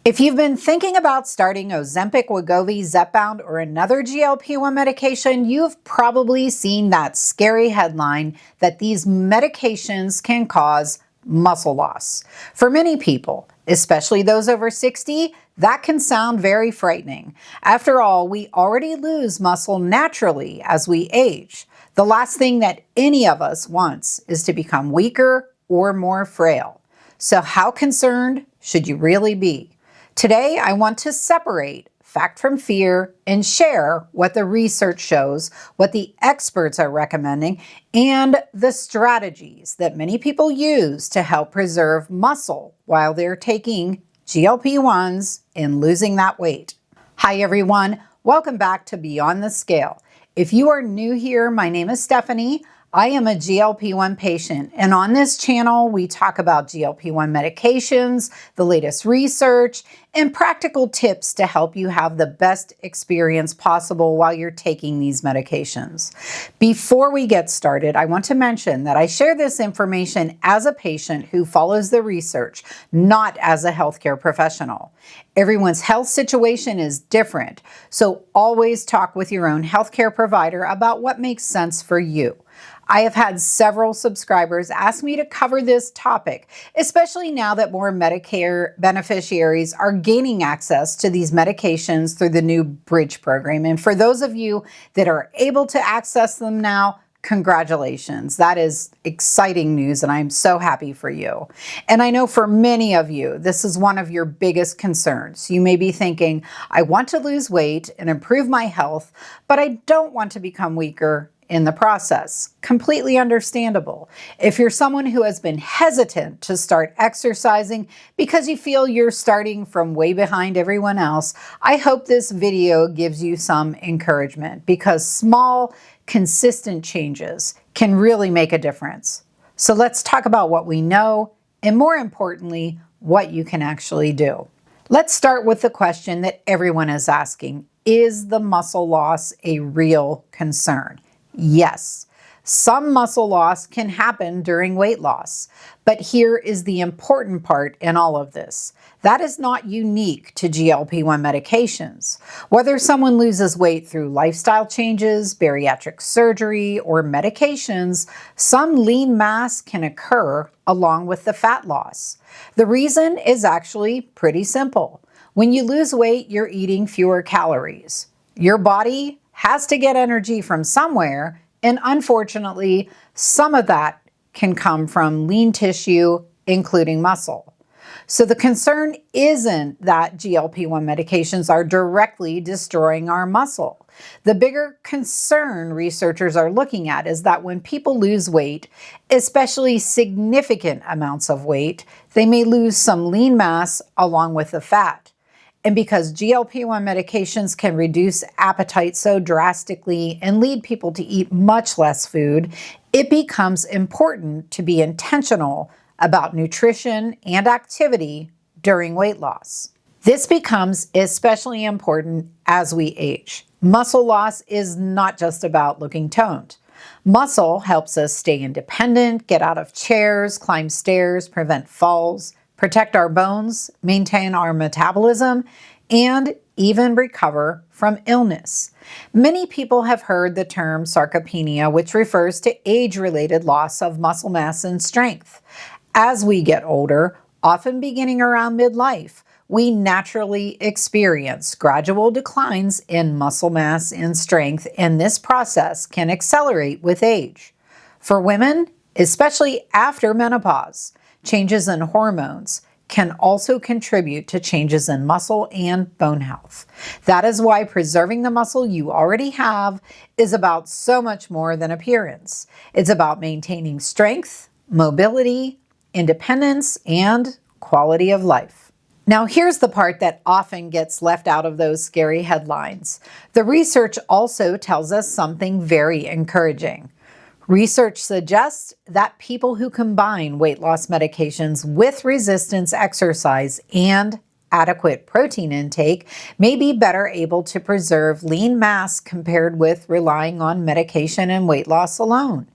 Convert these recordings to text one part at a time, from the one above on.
If you've been thinking about starting Ozempic, Wegovy, Zepbound, or another GLP-1 medication, you've probably seen that scary headline that these medications can cause muscle loss. For many people, especially those over 60, that can sound very frightening. After all, we already lose muscle naturally as we age. The last thing that any of us wants is to become weaker or more frail. So how concerned should you really be? Today, I want to separate fact from fear and share what the research shows, what the experts are recommending, and the strategies that many people use to help preserve muscle while they're taking GLP-1s and losing that weight. Hi, everyone. Welcome back to Beyond the Scale. If you are new here, my name is Stephanie. I am a GLP-1 patient, and on this channel, we talk about GLP-1 medications, the latest research, and practical tips to help you have the best experience possible while you're taking these medications. Before we get started, I want to mention that I share this information as a patient who follows the research, not as a healthcare professional. Everyone's health situation is different, so always talk with your own healthcare provider about what makes sense for you. I have had several subscribers ask me to cover this topic, especially now that more Medicare beneficiaries are gaining access to these medications through the new Bridge program. And for those of you that are able to access them now, congratulations. That is exciting news, and I'm so happy for you. And I know for many of you, this is one of your biggest concerns. You may be thinking, I want to lose weight and improve my health, but I don't want to become weaker in the process. Completely understandable. If you're someone who has been hesitant to start exercising because you feel you're starting from way behind everyone else, I hope this video gives you some encouragement because small, consistent changes can really make a difference. So let's talk about what we know and, more importantly, what you can actually do. Let's start with the question that everyone is asking. Is the muscle loss a real concern? Yes, some muscle loss can happen during weight loss, but here is the important part in all of this. That is not unique to GLP-1 medications. Whether someone loses weight through lifestyle changes, bariatric surgery, or medications, some lean mass can occur along with the fat loss. The reason is actually pretty simple. When you lose weight, you're eating fewer calories. Your body has to get energy from somewhere, and unfortunately, some of that can come from lean tissue, including muscle. So the concern isn't that GLP-1 medications are directly destroying our muscle. The bigger concern researchers are looking at is that when people lose weight, especially significant amounts of weight, they may lose some lean mass along with the fat. And because GLP-1 medications can reduce appetite so drastically and lead people to eat much less food, it becomes important to be intentional about nutrition and activity during weight loss. This becomes especially important as we age. Muscle loss is not just about looking toned. Muscle helps us stay independent, get out of chairs, climb stairs, prevent falls, protect our bones, maintain our metabolism, and even recover from illness. Many people have heard the term sarcopenia, which refers to age-related loss of muscle mass and strength. As we get older, often beginning around midlife, we naturally experience gradual declines in muscle mass and strength, and this process can accelerate with age. For women, especially after menopause, changes in hormones can also contribute to changes in muscle and bone health. That is why preserving the muscle you already have is about so much more than appearance. It's about maintaining strength, mobility, independence, and quality of life. Now, here's the part that often gets left out of those scary headlines. The research also tells us something very encouraging. Research suggests that people who combine weight loss medications with resistance exercise and adequate protein intake may be better able to preserve lean mass compared with relying on medication and weight loss alone.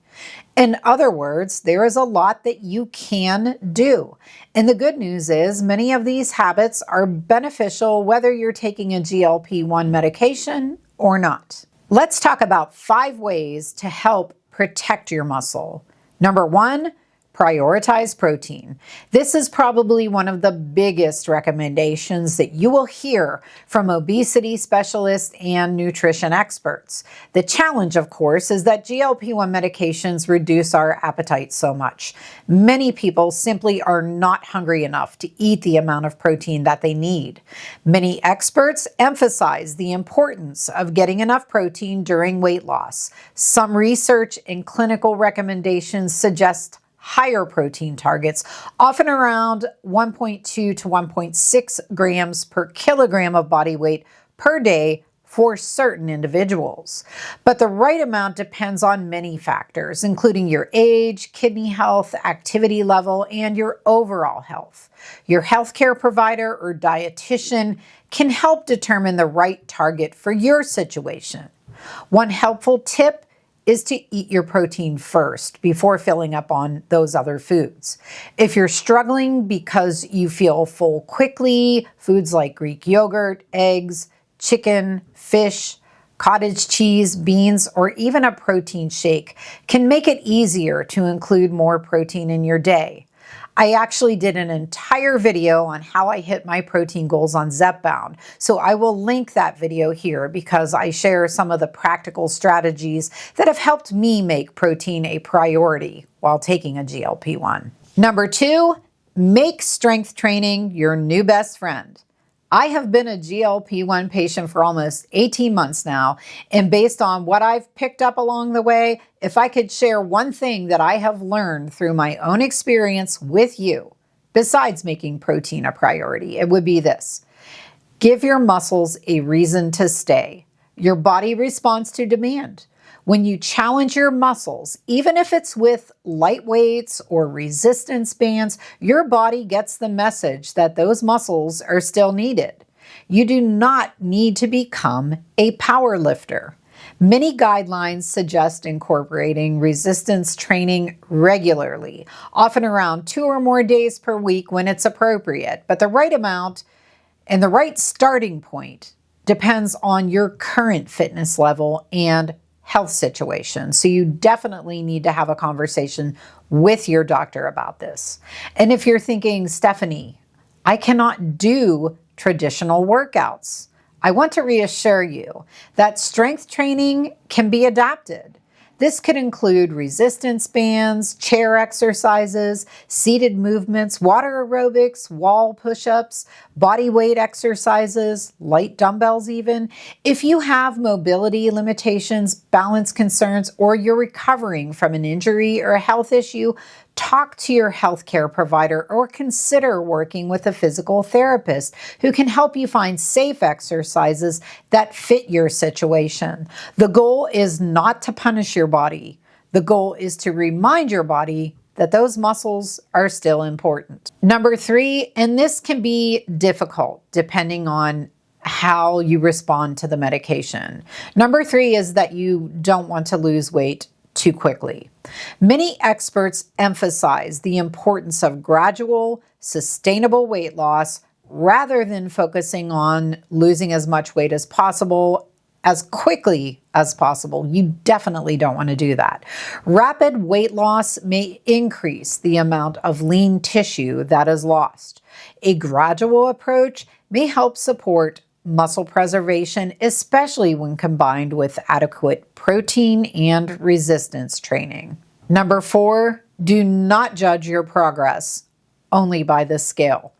In other words, there is a lot that you can do. And the good news is many of these habits are beneficial whether you're taking a GLP-1 medication or not. Let's talk about 5 ways to help protect your muscle. Number 1, prioritize protein. This is probably one of the biggest recommendations that you will hear from obesity specialists and nutrition experts. The challenge, of course, is that GLP-1 medications reduce our appetite so much. Many people simply are not hungry enough to eat the amount of protein that they need. Many experts emphasize the importance of getting enough protein during weight loss. Some research and clinical recommendations suggest higher protein targets, often around 1.2 to 1.6 grams per kilogram of body weight per day for certain individuals. But the right amount depends on many factors, including your age, kidney health, activity level, and your overall health. Your healthcare provider or dietitian can help determine the right target for your situation. One helpful tip is to eat your protein first before filling up on those other foods. If you're struggling because you feel full quickly, foods like Greek yogurt, eggs, chicken, fish, cottage cheese, beans, or even a protein shake can make it easier to include more protein in your day. I actually did an entire video on how I hit my protein goals on Zepbound, so I will link that video here because I share some of the practical strategies that have helped me make protein a priority while taking a GLP-1. Number 2, make strength training your new best friend. I have been a GLP-1 patient for almost 18 months now, and based on what I've picked up along the way, if I could share one thing that I have learned through my own experience with you, besides making protein a priority, it would be this. Give your muscles a reason to stay. Your body responds to demand. When you challenge your muscles, even if it's with light weights or resistance bands, your body gets the message that those muscles are still needed. You do not need to become a power lifter. Many guidelines suggest incorporating resistance training regularly, often around 2 or more days per week when it's appropriate, but the right amount and the right starting point depends on your current fitness level and health situation. So you definitely need to have a conversation with your doctor about this. And if you're thinking, Stephanie, I cannot do traditional workouts, I want to reassure you that strength training can be adapted. This could include resistance bands, chair exercises, seated movements, water aerobics, wall push-ups, body weight exercises, light dumbbells even. If you have mobility limitations, balance concerns, or you're recovering from an injury or a health issue, talk to your healthcare provider or consider working with a physical therapist who can help you find safe exercises that fit your situation. The goal is not to punish your body. The goal is to remind your body that those muscles are still important. Number 3, and this can be difficult depending on how you respond to the medication. Number 3 is that you don't want to lose weight too quickly. Many experts emphasize the importance of gradual, sustainable weight loss rather than focusing on losing as much weight as possible as quickly as possible. You definitely don't want to do that. Rapid weight loss may increase the amount of lean tissue that is lost. A gradual approach may help support muscle preservation, especially when combined with adequate protein and resistance training. Number 4, do not judge your progress only by the scale.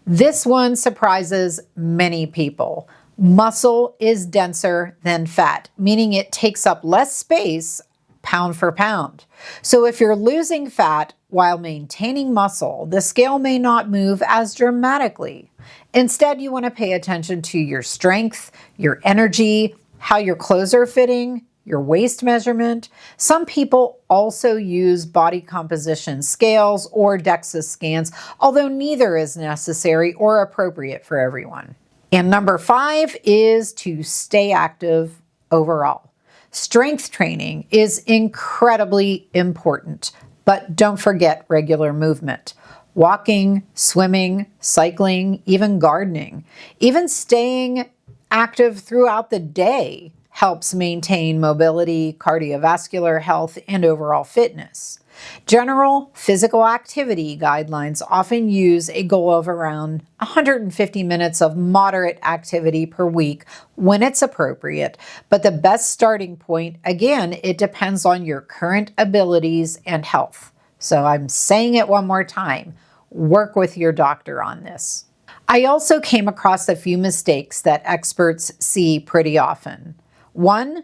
This one surprises many people. Muscle is denser than fat, meaning it takes up less space pound for pound. So if you're losing fat while maintaining muscle, the scale may not move as dramatically. Instead, you want to pay attention to your strength, your energy, how your clothes are fitting, your waist measurement. Some people also use body composition scales or DEXA scans, although neither is necessary or appropriate for everyone. And number 5 is to stay active overall. Strength training is incredibly important, but don't forget regular movement. Walking, swimming, cycling, even gardening, even staying active throughout the day helps maintain mobility, cardiovascular health, and overall fitness. General physical activity guidelines often use a goal of around 150 minutes of moderate activity per week when it's appropriate, but the best starting point, again, it depends on your current abilities and health. So I'm saying it one more time, work with your doctor on this. I also came across a few mistakes that experts see pretty often. One,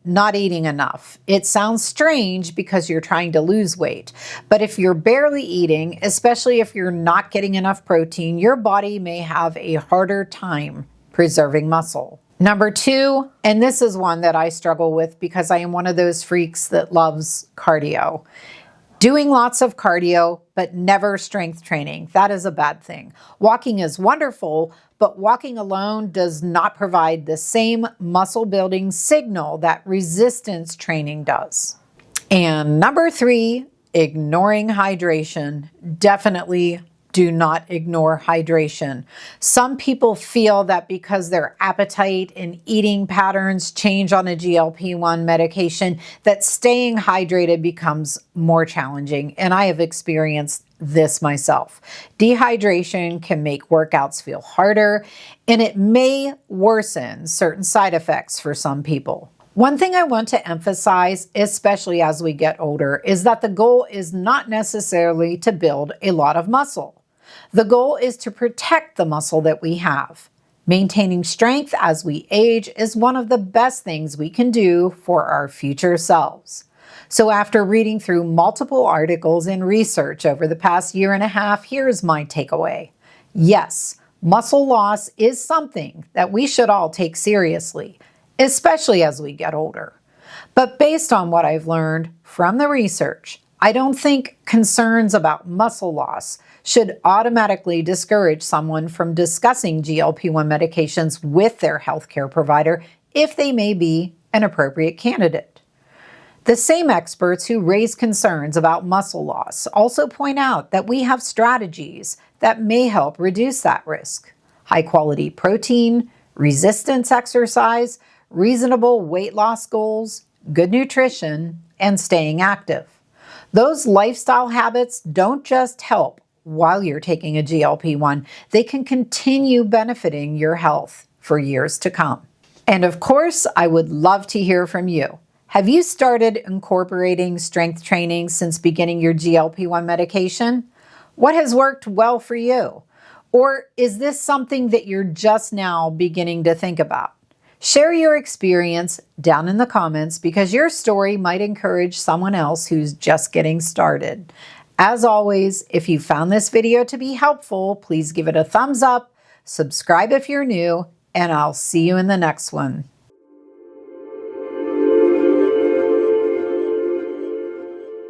not eating enough. It sounds strange because you're trying to lose weight, but if you're barely eating, especially if you're not getting enough protein, your body may have a harder time preserving muscle. Number two, and this is one that I struggle with because I am one of those freaks that loves cardio. Doing lots of cardio, but never strength training. That is a bad thing. Walking is wonderful, but walking alone does not provide the same muscle building signal that resistance training does. And number three, ignoring hydration. Definitely do not ignore hydration. Some people feel that because their appetite and eating patterns change on a GLP-1 medication, that staying hydrated becomes more challenging. And I have experienced this myself. Dehydration can make workouts feel harder, and it may worsen certain side effects for some people. One thing I want to emphasize, especially as we get older, is that the goal is not necessarily to build a lot of muscle. The goal is to protect the muscle that we have. Maintaining strength as we age is one of the best things we can do for our future selves. So after reading through multiple articles and research over the past year and a half, here's my takeaway. Yes, muscle loss is something that we should all take seriously, especially as we get older. But based on what I've learned from the research, I don't think concerns about muscle loss should automatically discourage someone from discussing GLP-1 medications with their healthcare provider if they may be an appropriate candidate. The same experts who raise concerns about muscle loss also point out that we have strategies that may help reduce that risk. High-quality protein, resistance exercise, reasonable weight loss goals, good nutrition, and staying active. Those lifestyle habits don't just help while you're taking a GLP-1, they can continue benefiting your health for years to come. And of course, I would love to hear from you. Have you started incorporating strength training since beginning your GLP-1 medication? What has worked well for you? Or is this something that you're just now beginning to think about? Share your experience down in the comments because your story might encourage someone else who's just getting started. As always, if you found this video to be helpful, please give it a thumbs up, subscribe if you're new, and I'll see you in the next one.